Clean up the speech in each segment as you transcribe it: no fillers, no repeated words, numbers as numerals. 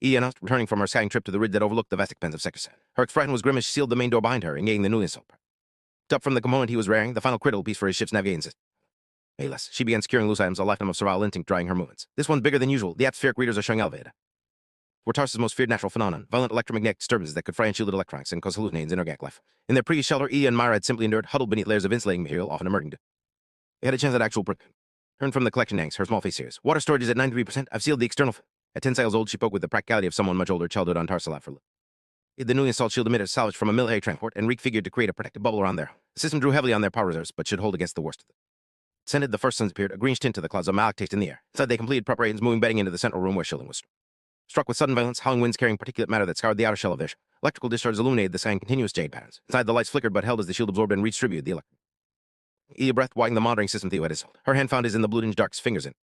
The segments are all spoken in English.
E announced, returning from her scouting trip to the ridge that overlooked the vast expanse of Sector 7. Her expression was grim as she sealed the main door behind her, engaging the newly installed. Up from the component he was raring, the final critical piece for his ship's navigating system. Payless, she began securing loose items, a lifetime of survival instinct drying her movements. This one's bigger than usual. The atmospheric readers are showing elevated. Were Tarsus' most feared natural phenomenon, violent electromagnetic disturbances that could fry and shielded electronics and cause hallucinations in organic life. In their previous shelter, Ia and Myra had simply endured, huddled beneath layers of insulating material, often emerging. They had a chance at actual protection. Turned from the collection hangs, her small face serious. Water storage is at 93%. I've sealed the external. At 10 sails old, she spoke with the practicality of someone much older, childhood on Tarsalat for the newly installed shield emitter salvaged from a military transport and reconfigured to create a protective bubble around there. The system drew heavily on their power reserves, but should hold against the worst of them. Descended, the first suns appeared, a greenish tint to the clouds of malic taste in the air. Inside, they completed preparations, moving bedding into the central room where shielding was. Struck with sudden violence, howling winds carrying particulate matter that scoured the outer shell of their ship. Electrical discharges illuminated the sky in continuous jade patterns. Inside, the lights flickered but held as the shield absorbed and redistributed the electric. Ia breathed, watching the monitoring system Theo had held. Her hand found his in the blue-tinged dark's fingers in.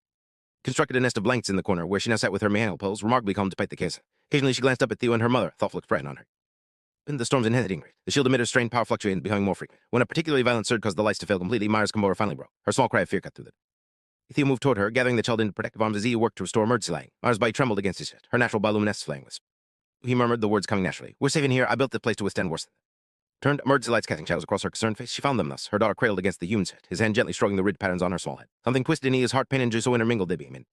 Constructed a nest of blankets in the corner, where she now sat with her mechanical pills, remarkably calm despite the chaos. Occasionally, she glanced up at Theo and her mother, thoughtful expression on her. In the storm's intensity increased. The shield emitter's strained power fluctuated, becoming more frequent. When a particularly violent surge caused the lights to fail completely, Myra's composure finally broke. Her small cry of fear cut through the. Theo moved toward her, gathering the child into protective arms as Ia worked to restore emergency lighting. Myra's body trembled against his chest, her natural bioluminescence flaring with. He murmured, the words coming naturally. We're safe in here. I built this place to withstand worse than that. Turned, emergency lights casting shadows across her concerned face. She found them thus, her daughter cradled against the human's head, his hand gently stroking the ridge patterns on her small head. Something twisted in Ia's heart, pain and joy so intermingled they became in.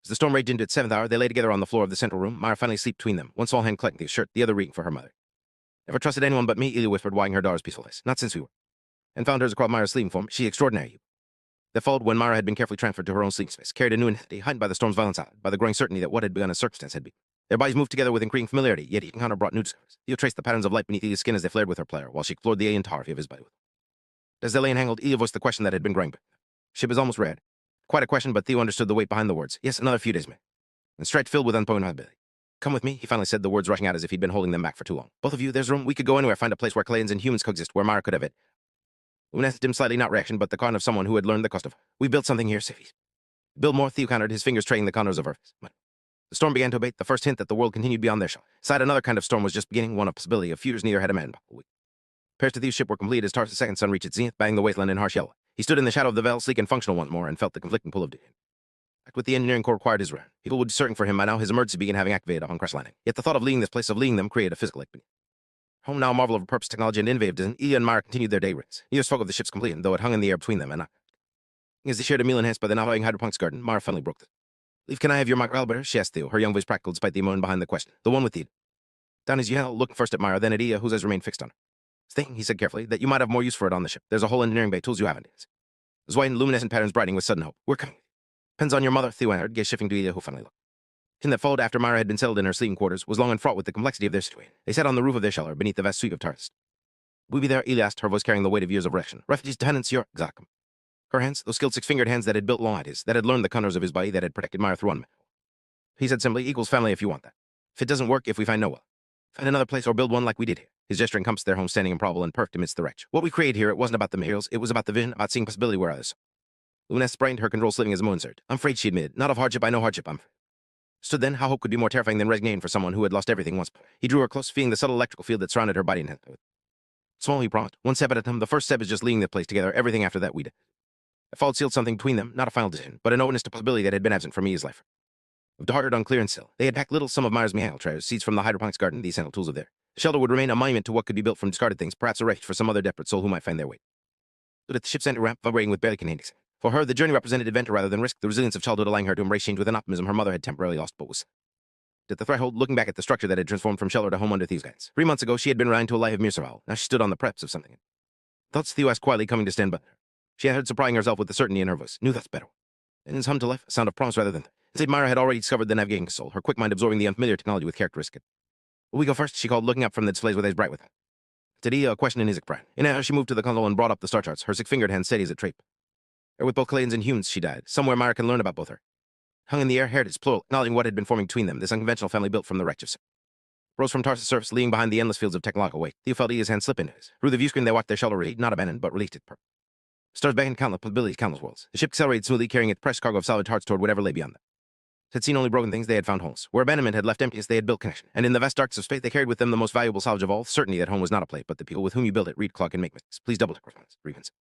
As the storm raged into its 7th hour, they lay together on the floor of the central room, Myra finally asleep between them, one small hand collecting Theo's shirt, the other reaching for her mother. Never trusted anyone but me, Ilya whispered, watching her daughter's peaceful face. Not since we were. And found hers across Myra's sleeping form. She extraordinary. That followed when Myra had been carefully transferred to her own sleeping space, carried a new intensity, heightened by the storm's violence out, by the growing certainty that what had begun as circumstance had been. Their bodies moved together with increasing familiarity, yet each encounter brought new discoveries. Theo traced the patterns of light beneath Ilya's skin as they flared with her player, while she explored the alien topography of his body. As they lay entangled, Ilya voiced the question that had been growing. Ship is almost red. Quite a question, but Theo understood the weight behind the words. Yes, another few days, man. And stretched filled with unpardonability. Come with me, he finally said, the words rushing out as if he'd been holding them back for too long. Both of you, there's room. We could go anywhere, find a place where Kalayans and humans coexist, where Myra could have it. Luminescence dimmed slightly, not reaction, but the caution of someone who had learned the cost of. We built something here, Sci-fi. Build more, Theo countered, his fingers trailing the contours of her face. The storm began to abate, the first hint that the world continued beyond their shell. Inside, another kind of storm was just beginning, one of possibility, of futures neither had imagined. Repairs to Theo's ship were complete as Tarsus' second sun reached its zenith, batting the wasteland in harsh yellow. He stood in the shadow of the veil, sleek and functional once more, and felt the conflicting pull of duty. With the engineering corps required his run. People would be searching for him by now, his emergency began having activated upon crash landing. Yet the thought of leaving this place, of leaving them, created a physical ache beneath. Home now a marvel of purpose, technology, and innovative design, Ia and Myra continued their day race. Neither spoke of the ship's completion, though it hung in the air between them, and not. As they shared a meal enhanced by the now having hydroponics garden, Myra finally broke this. Leave, can I have your microelevator? She asked Theo, her young voice practical despite the emotion behind the question. The one with the. Down as you held, looking first at Myra, then at Ia, whose eyes remained fixed on her. Thinking, he said carefully, that you might have more use for it on the ship. There's a whole engineering bay, tools you haven't. His white and luminescent patterns brightening with sudden hope. We're coming. Depends on your mother, Theo answered, gaze shifting to Ia, who finally looked. The that followed after Myra had been settled in her sleeping quarters was long and fraught with the complexity of their situation. They sat on the roof of their shelter, beneath the vast sweep of Tarsus. We be there, Ilya asked, her voice carrying the weight of years of reaction. Refugees, dependents, your exactum. Her hands, those skilled six-fingered hands that had built long at his, that had learned the contours of his body, that had protected Myra through one. He said simply, equals family if you want that. If it doesn't work, if we find no well. Find another place or build one like we did here. His gesture encompassed their home standing improbable and perfect amidst the wreckage. What we created here, it wasn't about the materials, it was about the vision, about seeing possibility where others. Luminescence brightened, her control slitting as a moon surged. I'm afraid, she admitted. Not of hardship, I know hardship, I'm afraid. Stood then, how hope could be more terrifying than resignation for someone who had lost everything once. He drew her close, feeling the subtle electrical field that surrounded her body and head. Small, he promised. One step at a time. The first step is just leading the place together. Everything after that, we did. It followed sealed something between them, not a final decision, but an openness to possibility that had been absent from Mia's life. Departed unclear and still. They had packed little some of Myra's mechanical treasures, seeds from the hydroponics garden, the essential tools of there. The shelter would remain a monument to what could be built from discarded things, perhaps a refuge for some other desperate soul who might find their way. Stood at the ship's entry ramp, vibrating with barely contained excitement. For her, the journey represented adventure rather than risk, the resilience of childhood allowing her to embrace change with an optimism her mother had temporarily lost but was. At the threshold, looking back at the structure that had transformed from shelter to home under Theo's guidance. 3 months ago, she had been relying to a life of mere survival. Now she stood on the preps of something. Thoughts, Theo asked quietly, coming to stand by her. She had heard surprising herself with the certainty in her voice. Knew that's better. And his hum to life, a sound of promise rather than. Instead, Myra had already discovered the navigating console, her quick mind absorbing the unfamiliar technology with characteristic. Will we go first? She called, looking up from the displays with eyes bright with her. Today, a question in his pride. In her, she moved to the console and brought up the star charts, her six-fingered hand steady as a trape. Or with both Kalayans and humans, she died. Somewhere Myra can learn about both her. Hung in the air, heritage, plural, acknowledging what had been forming between them, this unconventional family built from the wreckage of. Rose from Tarsus' surface, leading behind the endless fields of technological weight. Theo felt Ia's hand slip into his. Through the viewscreen, they watched their shelter recede, not abandoned, but released it. Stars beckoned, countless possibilities, countless worlds. The ship accelerated smoothly, carrying its precious cargo of salvaged hearts toward whatever lay beyond them. Had seen only broken things, they had found homes. Where abandonment had left emptiness, they had built connection. And in the vast darkness of space, they carried with them the most valuable salvage of all, certainty that home was not a place, but the people with whom you build it. Read, clock, and make mistakes. Please double-check response. Grievance.